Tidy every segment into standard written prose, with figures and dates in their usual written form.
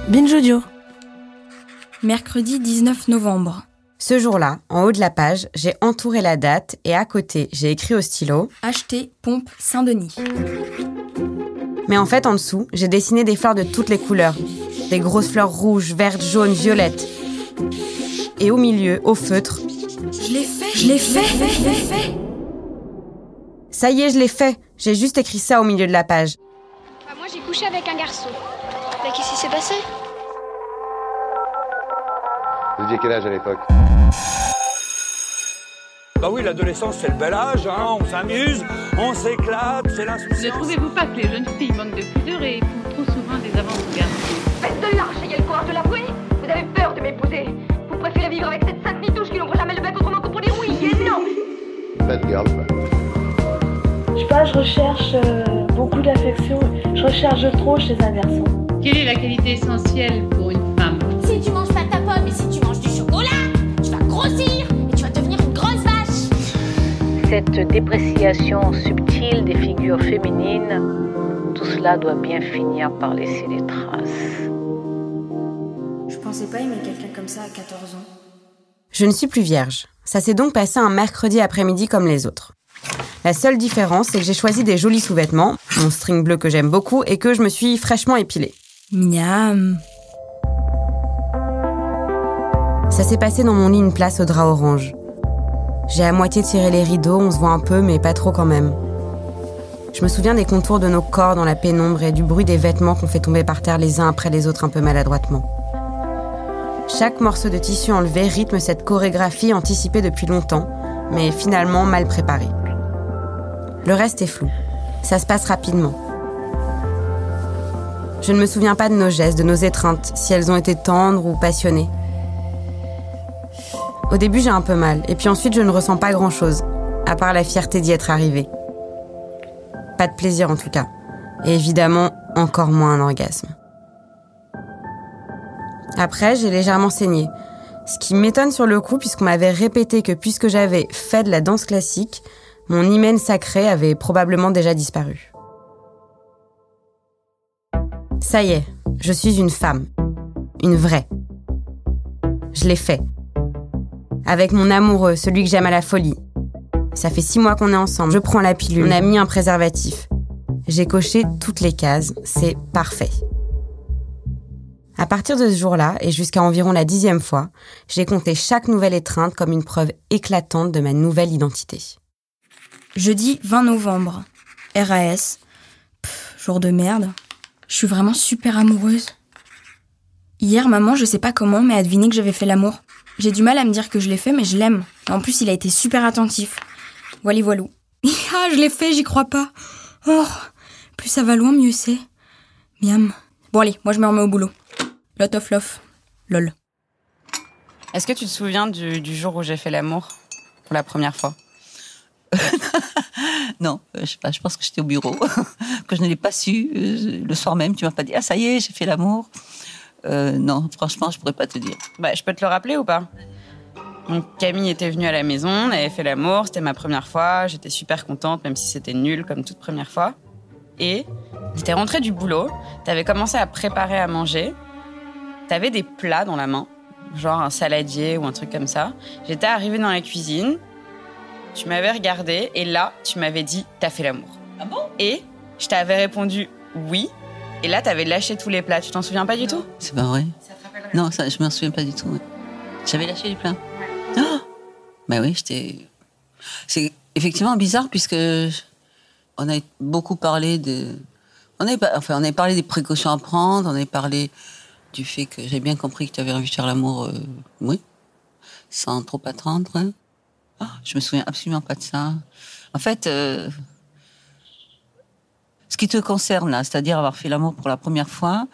Binge Audio. Mercredi 19 novembre. Ce jour-là, en haut de la page, j'ai entouré la date et à côté, j'ai écrit au stylo « Acheter pompe Saint-Denis ». Mais en fait, en dessous, j'ai dessiné des fleurs de toutes les couleurs. Des grosses fleurs rouges, vertes, jaunes, violettes. Et au milieu, au feutre... Je l'ai fait. Ça y est, je l'ai fait. J'ai juste écrit ça au milieu de la page. Moi, j'ai couché avec un garçon. Mais qu'est-ce qui s'est passé? Vous aviez quel âge à l'époque? Bah oui, l'adolescence, c'est le bel âge, hein. On s'amuse, on s'éclate, c'est l'insouciance. Ne trouvez-vous pas que les jeunes filles manquent de pudeur et font trop souvent des avances aux garçons? Faites de lâche, ayez le courage de l'avouer. Vous avez peur de m'épouser. Vous préférez vivre avec cette sainte nitouche qui n'ouvre jamais le bec autrement que pour dire oui et non. Bad girl, quoi. Je sais pas, je recherche beaucoup d'affection. Je recherche trop chez un garçon. Quelle est la qualité essentielle pour une femme? Si tu manges pas ta pomme et si tu manges du chocolat, tu vas grossir et tu vas devenir une grosse vache. Cette dépréciation subtile des figures féminines, tout cela doit bien finir par laisser des traces. Je pensais pas aimer quelqu'un comme ça à 14 ans. Je ne suis plus vierge. Ça s'est donc passé un mercredi après-midi comme les autres. La seule différence, c'est que j'ai choisi des jolis sous-vêtements, mon string bleu que j'aime beaucoup, et que je me suis fraîchement épilée. Miam. Ça s'est passé dans mon lit une place au drap orange. J'ai à moitié tiré les rideaux, on se voit un peu, mais pas trop quand même. Je me souviens des contours de nos corps dans la pénombre et du bruit des vêtements qu'on fait tomber par terre les uns après les autres un peu maladroitement. Chaque morceau de tissu enlevé rythme cette chorégraphie anticipée depuis longtemps, mais finalement mal préparée. Le reste est flou. Ça se passe rapidement. Je ne me souviens pas de nos gestes, de nos étreintes, si elles ont été tendres ou passionnées. Au début, j'ai un peu mal, et puis ensuite, je ne ressens pas grand-chose, à part la fierté d'y être arrivée. Pas de plaisir en tout cas, et évidemment, encore moins un orgasme. Après, j'ai légèrement saigné, ce qui m'étonne sur le coup, puisqu'on m'avait répété que puisque j'avais fait de la danse classique, mon hymen sacré avait probablement déjà disparu. Ça y est, je suis une femme. Une vraie. Je l'ai fait. Avec mon amoureux, celui que j'aime à la folie. Ça fait 6 mois qu'on est ensemble, je prends la pilule, on a mis un préservatif. J'ai coché toutes les cases, c'est parfait. À partir de ce jour-là, et jusqu'à environ la 10e fois, j'ai compté chaque nouvelle étreinte comme une preuve éclatante de ma nouvelle identité. Jeudi 20 novembre. RAS. Jour de merde. Je suis vraiment super amoureuse. Hier, maman, je sais pas comment, mais a deviné que j'avais fait l'amour. J'ai du mal à me dire que je l'ai fait, mais je l'aime. Et en plus, il a été super attentif. Voilà, voilou. Ah, je l'ai fait, j'y crois pas. Oh, plus ça va loin, mieux c'est. Miam. Bon allez, moi je me remets au boulot. Lot of love. Lol. Est-ce que tu te souviens du jour où j'ai fait l'amour pour la première fois? Non, je sais pas, je pense que j'étais au bureau, que je ne l'ai pas su. Le soir même, tu m'as pas dit « Ah, ça y est, j'ai fait l'amour ». Non, franchement, je pourrais pas te dire. Bah, je peux te le rappeler ou pas? Donc, Camille était venue à la maison, on avait fait l'amour, c'était ma première fois, j'étais super contente, même si c'était nul comme toute première fois. Et t'es rentrée du boulot, t'avais commencé à préparer à manger, t'avais des plats dans la main, genre un saladier ou un truc comme ça. J'étais arrivée dans la cuisine, tu m'avais regardée et là, tu m'avais dit « T'as fait l'amour ». Ah bon? Et je t'avais répondu « Oui ». Et là, t'avais lâché tous les plats. Tu t'en souviens pas du tout? C'est pas vrai. Non, ça, je m'en souviens pas du tout. Ouais. J'avais lâché les plats. Ouais. Oh, bah oui, c'est effectivement bizarre puisque on a beaucoup parlé on a parlé des précautions à prendre, on a parlé du fait que j'ai bien compris que tu avais envie de faire l'amour, oui, sans trop attendre. Hein. Oh, je me souviens absolument pas de ça. En fait, ce qui te concerne là, c'est-à-dire avoir fait l'amour pour la première fois,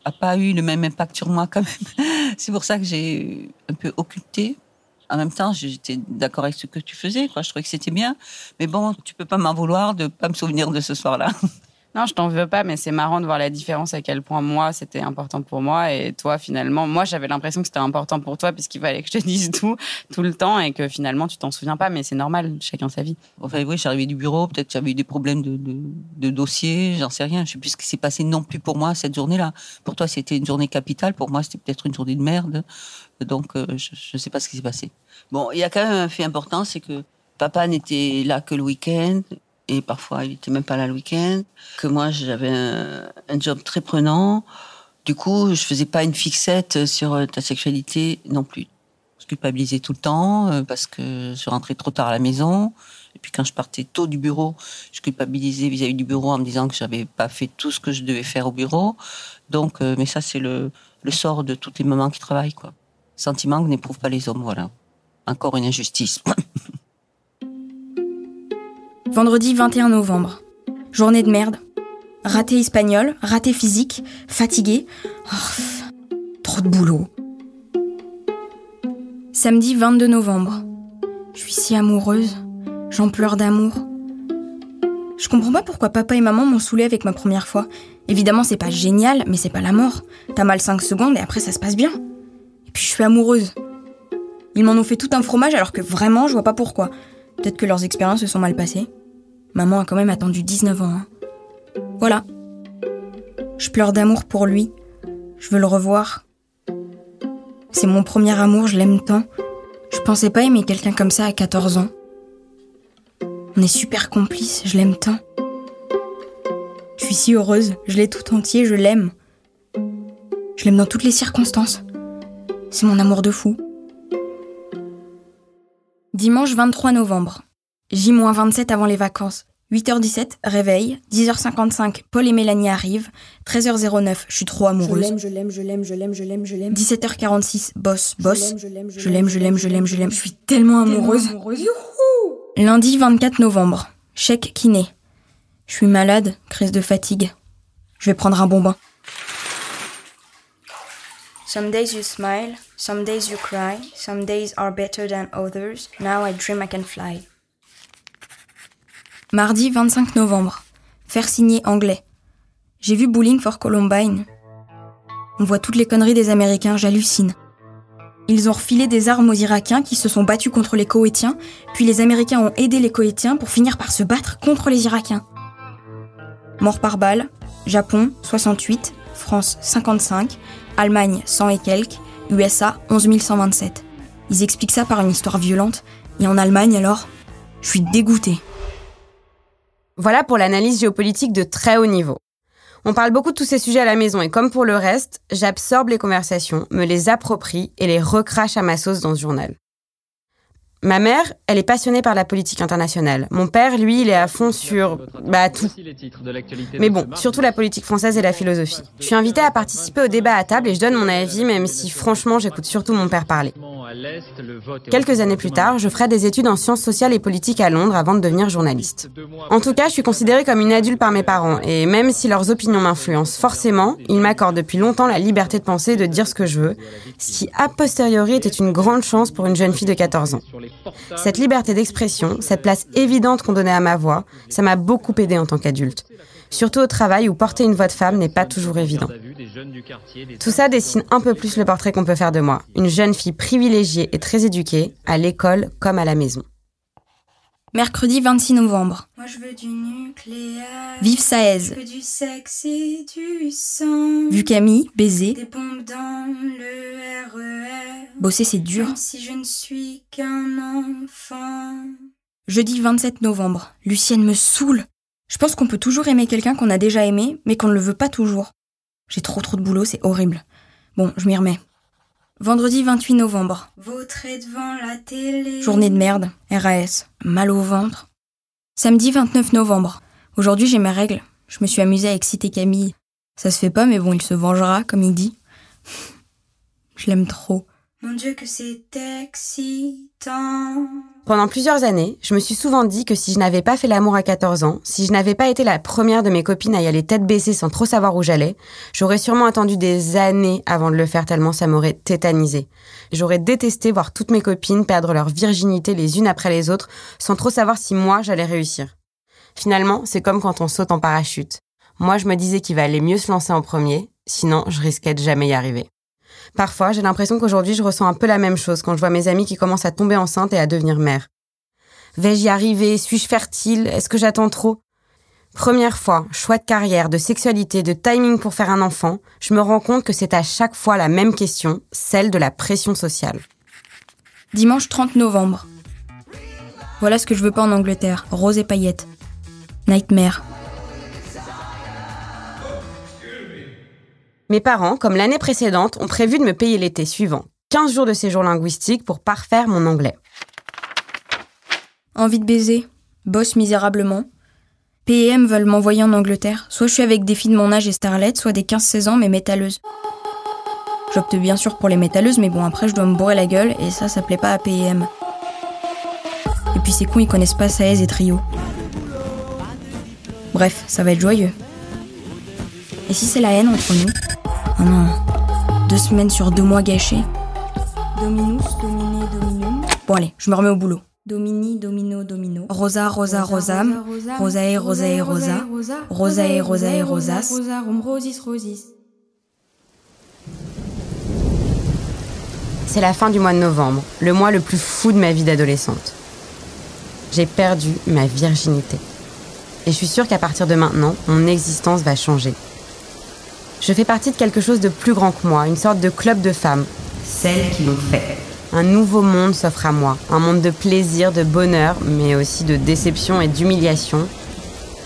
a pas eu le même impact sur moi quand même. C'est pour ça que j'ai un peu occulté. En même temps, j'étais d'accord avec ce que tu faisais, quoi. Je trouvais que c'était bien. Mais bon, tu peux pas m'en vouloir de pas me souvenir de ce soir-là. Non, je t'en veux pas, mais c'est marrant de voir la différence, à quel point moi, c'était important pour moi. Et toi, finalement, moi, j'avais l'impression que c'était important pour toi puisqu'il fallait que je te dise tout le temps et que finalement, tu t'en souviens pas. Mais c'est normal, chacun sa vie. Enfin, oui, j'arrivais du bureau, peut-être j'avais eu des problèmes de dossier, j'en sais rien. Je sais plus ce qui s'est passé non plus pour moi cette journée-là. Pour toi, c'était une journée capitale. Pour moi, c'était peut-être une journée de merde. Donc, je sais pas ce qui s'est passé. Bon, il y a quand même un fait important, c'est que papa n'était là que le week-end. Et parfois, il était même pas là le week-end. Que moi, j'avais un job très prenant. Du coup, je faisais pas une fixette sur ta sexualité non plus. Je culpabilisais tout le temps parce que je rentrais trop tard à la maison. Et puis quand je partais tôt du bureau, je culpabilisais vis-à-vis du bureau en me disant que j'avais pas fait tout ce que je devais faire au bureau. Donc, mais ça, c'est le sort de toutes les mamans qui travaillent, quoi. Sentiment que n'éprouvent pas les hommes, voilà. Encore une injustice. Vendredi 21 novembre. Journée de merde. Raté espagnol, raté physique, fatigué. Trop de boulot. Samedi 22 novembre. Je suis si amoureuse. J'en pleure d'amour. Je comprends pas pourquoi papa et maman m'ont saoulée avec ma première fois. Évidemment, c'est pas génial, mais c'est pas la mort. T'as mal 5 secondes et après ça se passe bien. Et puis je suis amoureuse. Ils m'en ont fait tout un fromage alors que vraiment, je vois pas pourquoi. Peut-être que leurs expériences se sont mal passées. Maman a quand même attendu 19 ans. Voilà. Je pleure d'amour pour lui. Je veux le revoir. C'est mon premier amour, je l'aime tant. Je pensais pas aimer quelqu'un comme ça à 14 ans. On est super complices, je l'aime tant. Je suis si heureuse, je l'ai tout entier, je l'aime. Je l'aime dans toutes les circonstances. C'est mon amour de fou. Dimanche 23 novembre. J-27 avant les vacances. 8h17, réveil. 10h55, Paul et Mélanie arrivent. 13h09, je suis trop amoureuse. Je l'aime. 17h46, boss. Je l'aime. Je suis tellement amoureuse. Lundi 24 novembre. Chèque kiné. Je suis malade, crise de fatigue. Je vais prendre un bon bain. Some days you smile, some days you cry, some days are better than others. Now I dream I can fly. Mardi 25 novembre. Faire signer anglais. J'ai vu Bowling for Columbine. On voit toutes les conneries des Américains, j'hallucine. Ils ont refilé des armes aux Irakiens qui se sont battus contre les Koweïtiens, puis les Américains ont aidé les Koweïtiens pour finir par se battre contre les Irakiens. Mort par balle, Japon 68, France 55, Allemagne 100 et quelques, USA 11 127. Ils expliquent ça par une histoire violente, et en Allemagne alors, je suis dégoûtée. Voilà pour l'analyse géopolitique de très haut niveau. On parle beaucoup de tous ces sujets à la maison et comme pour le reste, j'absorbe les conversations, me les approprie et les recrache à ma sauce dans ce journal. Ma mère, elle est passionnée par la politique internationale. Mon père, lui, il est à fond sur, tout. Mais bon, surtout la politique française et la philosophie. Je suis invitée à participer au débat à table et je donne mon avis, même si franchement, j'écoute surtout mon père parler. Quelques années plus tard, je ferai des études en sciences sociales et politiques à Londres avant de devenir journaliste. En tout cas, je suis considérée comme une adulte par mes parents et même si leurs opinions m'influencent forcément, ils m'accordent depuis longtemps la liberté de penser et de dire ce que je veux, ce qui a posteriori était une grande chance pour une jeune fille de 14 ans. Cette liberté d'expression, cette place évidente qu'on donnait à ma voix, ça m'a beaucoup aidée en tant qu'adulte. Surtout au travail où porter une voix de femme n'est pas toujours évident. Tout ça dessine un peu plus le portrait qu'on peut faire de moi. Une jeune fille privilégiée et très éduquée, à l'école comme à la maison. Mercredi 26 novembre. Moi je veux du nucléaire. Vive Saez. Que du sexe et du sang. Vu Camille, baiser. Des bombes dans le RER. Bosser c'est dur. Même si je ne suis qu'un enfant. Jeudi 27 novembre. Lucienne me saoule. Je pense qu'on peut toujours aimer quelqu'un qu'on a déjà aimé, mais qu'on ne le veut pas toujours. J'ai trop de boulot, c'est horrible. Bon, je m'y remets. Vendredi 28 novembre. Vautrer devant la télé. Journée de merde, RAS, mal au ventre. Samedi 29 novembre. Aujourd'hui j'ai mes règles. Je me suis amusée à exciter Camille. Ça se fait pas, mais bon, il se vengera, comme il dit. Je l'aime trop. Mon Dieu que c'est excitant. Pendant plusieurs années, je me suis souvent dit que si je n'avais pas fait l'amour à 14 ans, si je n'avais pas été la première de mes copines à y aller tête baissée sans trop savoir où j'allais, j'aurais sûrement attendu des années avant de le faire tellement ça m'aurait tétanisée. J'aurais détesté voir toutes mes copines perdre leur virginité les unes après les autres sans trop savoir si moi j'allais réussir. Finalement, c'est comme quand on saute en parachute. Moi, je me disais qu'il valait mieux se lancer en premier, sinon je risquais de jamais y arriver. Parfois, j'ai l'impression qu'aujourd'hui, je ressens un peu la même chose quand je vois mes amies qui commencent à tomber enceintes et à devenir mères. Vais-je y arriver? Suis-je fertile? Est-ce que j'attends trop? Première fois, choix de carrière, de sexualité, de timing pour faire un enfant, je me rends compte que c'est à chaque fois la même question, celle de la pression sociale. Dimanche 30 novembre. Voilà ce que je veux pas en Angleterre, rose et paillettes. Nightmare. Mes parents, comme l'année précédente, ont prévu de me payer l'été suivant. 15 jours de séjour linguistique pour parfaire mon anglais. Envie de baiser, bosse misérablement. P&M veulent m'envoyer en Angleterre. Soit je suis avec des filles de mon âge et starlettes, soit des 15-16 ans mais métalleuses. J'opte bien sûr pour les métalleuses, mais bon, après je dois me bourrer la gueule et ça plaît pas à P&M. Et puis ces cons, ils connaissent pas Saez et Trio. Bref, ça va être joyeux. Et si c'est la haine entre nous? Oh non, 2 semaines sur 2 mois gâchés. Dominus, domine, dominum. Bon allez, je me remets au boulot. Domini, domino, domino. Rosa, rosa, rosam. Rosae, rosae, rosa. Rosae, rosae, rosas. Rosarum, rosis, rosis. C'est la fin du mois de novembre, le mois le plus fou de ma vie d'adolescente. J'ai perdu ma virginité. Et je suis sûre qu'à partir de maintenant, mon existence va changer. Je fais partie de quelque chose de plus grand que moi, une sorte de club de femmes. Celles qui l'ont fait. Un nouveau monde s'offre à moi, un monde de plaisir, de bonheur, mais aussi de déception et d'humiliation,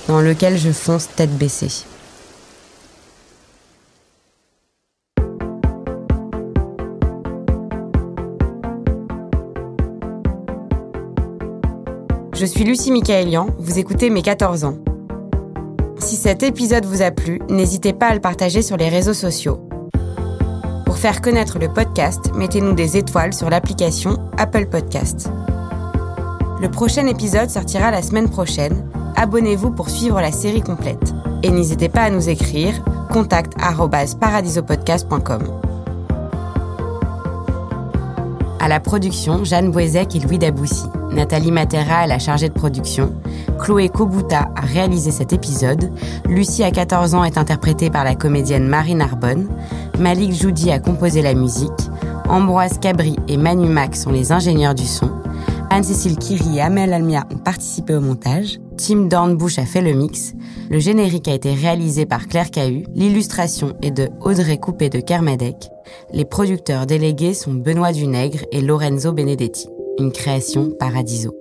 dans lequel je fonce tête baissée. Je suis Lucie Michaëlian, vous écoutez Mes 14 ans. Si cet épisode vous a plu, n'hésitez pas à le partager sur les réseaux sociaux. Pour faire connaître le podcast, mettez-nous des étoiles sur l'application Apple Podcast. Le prochain épisode sortira la semaine prochaine. Abonnez-vous pour suivre la série complète. Et n'hésitez pas à nous écrire contact@paradisopodcast.com. À la production, Jeanne Boisec et Louis Daboussi. Nathalie Matera est la chargée de production. Chloé Kobuta a réalisé cet épisode. Lucie à 14 ans est interprétée par la comédienne Marie Narbonne. Malik Joudi a composé la musique. Ambroise Cabri et Manu Mac sont les ingénieurs du son. Anne-Cécile Kiri et Amel Almia ont participé au montage. Tim Dornbush a fait le mix. Le générique a été réalisé par Claire Cahu. L'illustration est de Audrey Coupé de Kermadec. Les producteurs délégués sont Benoît Dunègre et Lorenzo Benedetti. Une création Paradiso.